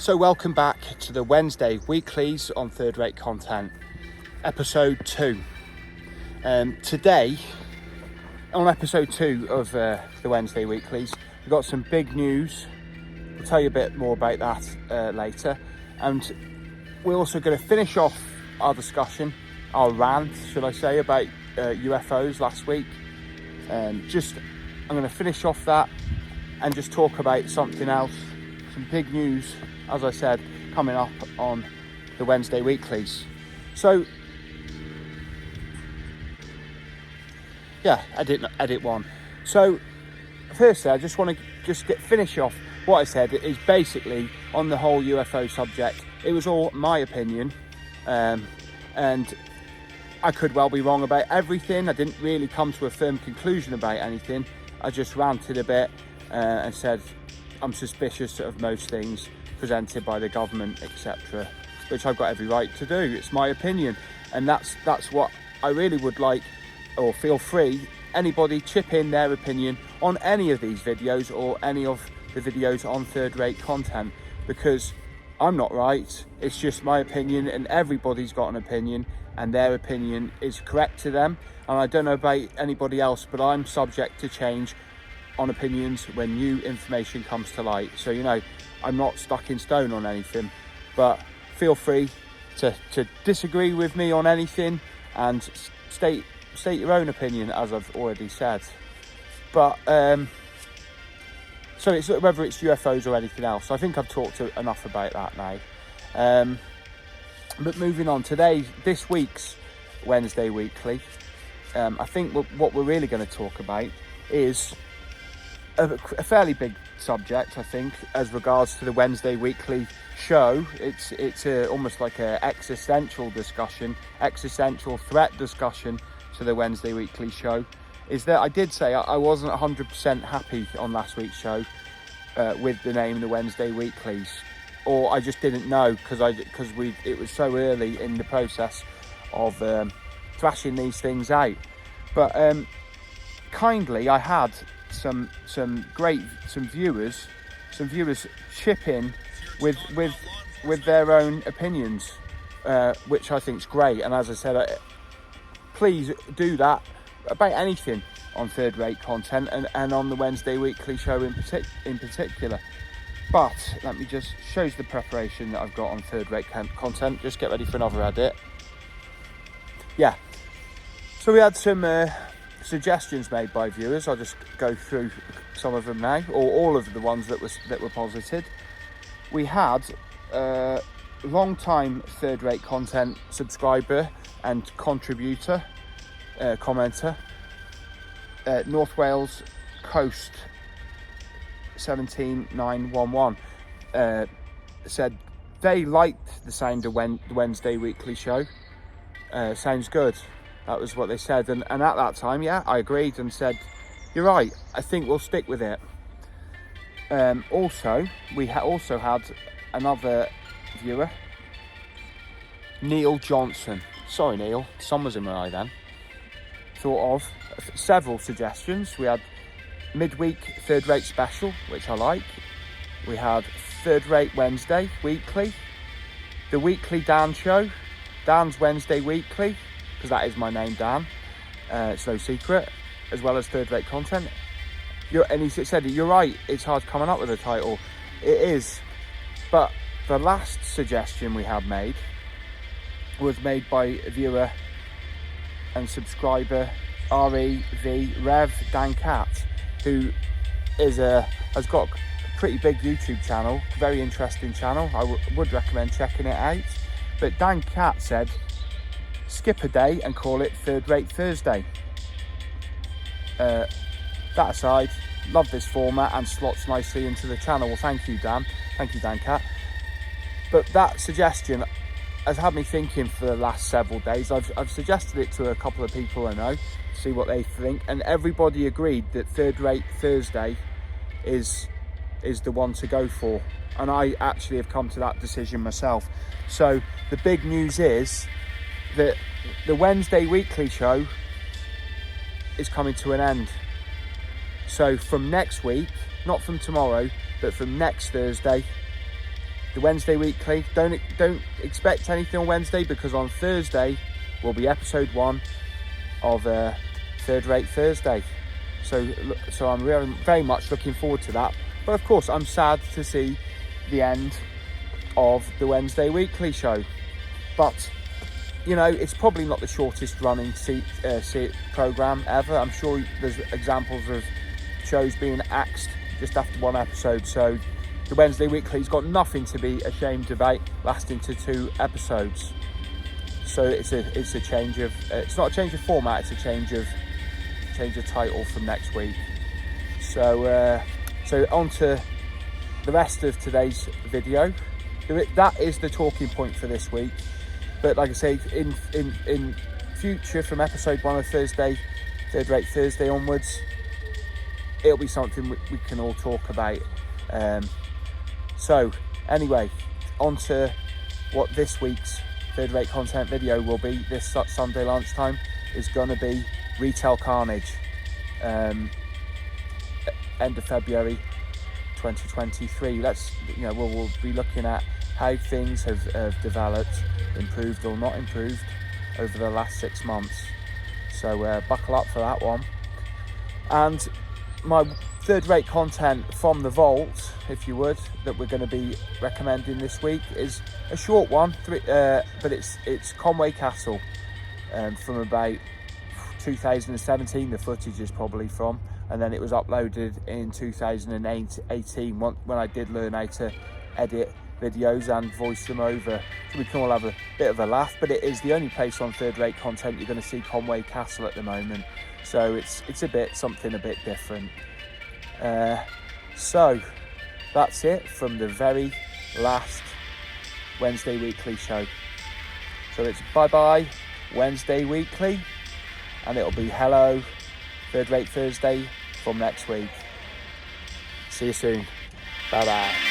So welcome back to the Wednesday Weeklies on Third Rate Content, episode 2. Today, on episode 2 of the Wednesday Weeklies, we've got some big news. We'll tell you a bit more about that later. And we're also going to finish off our discussion, our rant, should I say, about UFOs last week. I'm going to finish off that and just talk about something else, some big news, as I said, coming up on the Wednesday Weeklies. So, yeah, edit one. So, firstly, I just want to finish off what I said. It is basically on the whole UFO subject. It was all my opinion, and I could well be wrong about everything. I didn't really come to a firm conclusion about anything. I just ranted a bit and said I'm suspicious of most things presented by the government, etc., which I've got every right to do. It's my opinion, and that's what I really would like. Or feel free, anybody chip in their opinion on any of these videos or any of the videos on Third Rate Content, because I'm not right. It's just my opinion, and everybody's got an opinion, and their opinion is correct to them. And I don't know about anybody else, but I'm subject to change on opinions when new information comes to light. So, I'm not stuck in stone on anything, but feel free to disagree with me on anything and state your own opinion, as I've already said. But so it's whether it's UFOs or anything else. I think I've talked enough about that now. But moving on, this week's Wednesday Weekly, I think what we're really going to talk about is a fairly big subject, I think, as regards to the Wednesday Weekly show. It's almost like an existential threat discussion to the Wednesday Weekly show. Is that I did say I wasn't 100% happy on last week's show with the name the Wednesday Weeklies, or I just didn't know because it was so early in the process of thrashing these things out. But kindly, I had some viewers chip in with their own opinions, which I think is great. And as I said, please do that about anything on Third Rate Content and on the Wednesday Weekly show in particular. But let me just show you the preparation that I've got on Third Rate Content. Just get ready for another edit. Yeah. So we had some suggestions made by viewers. I'll just go through some of them now, or all of the ones that were posited. We had long-time Third Rate Content subscriber and contributor, commenter, North Wales Coast 17911, said they liked the sound of the Wednesday Weekly show. Sounds good. That was what they said, and at that time, yeah, I agreed and said, you're right, I think we'll stick with it. Also, we also had another viewer, Neil Johnson. Sorry, Neil, sun was in my eye then. Thought of several suggestions. We had midweek Third Rate Special, which I like. We had Third Rate Wednesday Weekly, the Weekly Dan Show, Dan's Wednesday Weekly, because that is my name, Dan. It's no secret, as well as Third Rate Content. And he said, you're right, it's hard coming up with a title. It is. But the last suggestion we had made was made by viewer and subscriber Rev Dan Cat, who has got a pretty big YouTube channel, very interesting channel. I would recommend checking it out. But Dan Cat said, skip a day and call it Third Rate Thursday. That aside, love this format and slots nicely into the channel. Well, thank you, Dan. Thank you, Dan Cat. But that suggestion has had me thinking for the last several days. I've suggested it to a couple of people I know, to see what they think, and everybody agreed that Third Rate Thursday is the one to go for. And I actually have come to that decision myself. So the big news is that the Wednesday Weekly show is coming to an end. So from next week, not from tomorrow, but from next Thursday, the Wednesday Weekly. Don't expect anything on Wednesday, because on Thursday will be episode 1 of Third Rate Thursday. So I'm really very much looking forward to that. But of course, I'm sad to see the end of the Wednesday Weekly show. But you know, it's probably not the shortest running programme ever. I'm sure there's examples of shows being axed just after 1 episode. So the Wednesday Weekly's got nothing to be ashamed about, lasting to 2 episodes. So it's a change of it's not a change of format, it's a change of title from next week. So on to the rest of today's video. That is the talking point for this week. But like I say, in future, from episode 1 of Third Rate Thursday onwards, it'll be something we can all talk about. So anyway, on to what this week's Third Rate content video will be. This Sunday lunchtime is going to be Retail Carnage, end of February 2023. We'll be looking at how things have developed, improved or not improved, over the last 6 months. So buckle up for that one. And my third rate content from the vault, if you would, that we're going to be recommending this week is a short one, but it's Conway Castle, from about 2017. The footage is probably from, and then it was uploaded in 2018 when I did learn how to edit videos and voice them over, so we can all have a bit of a laugh. But it is the only place on third rate content you're going to see Conway Castle at the moment, so it's something a bit different. So that's it from the very last Wednesday Weekly show. So it's bye Wednesday Weekly, and it'll be hello Third Rate Thursday from next week. See you soon. Bye.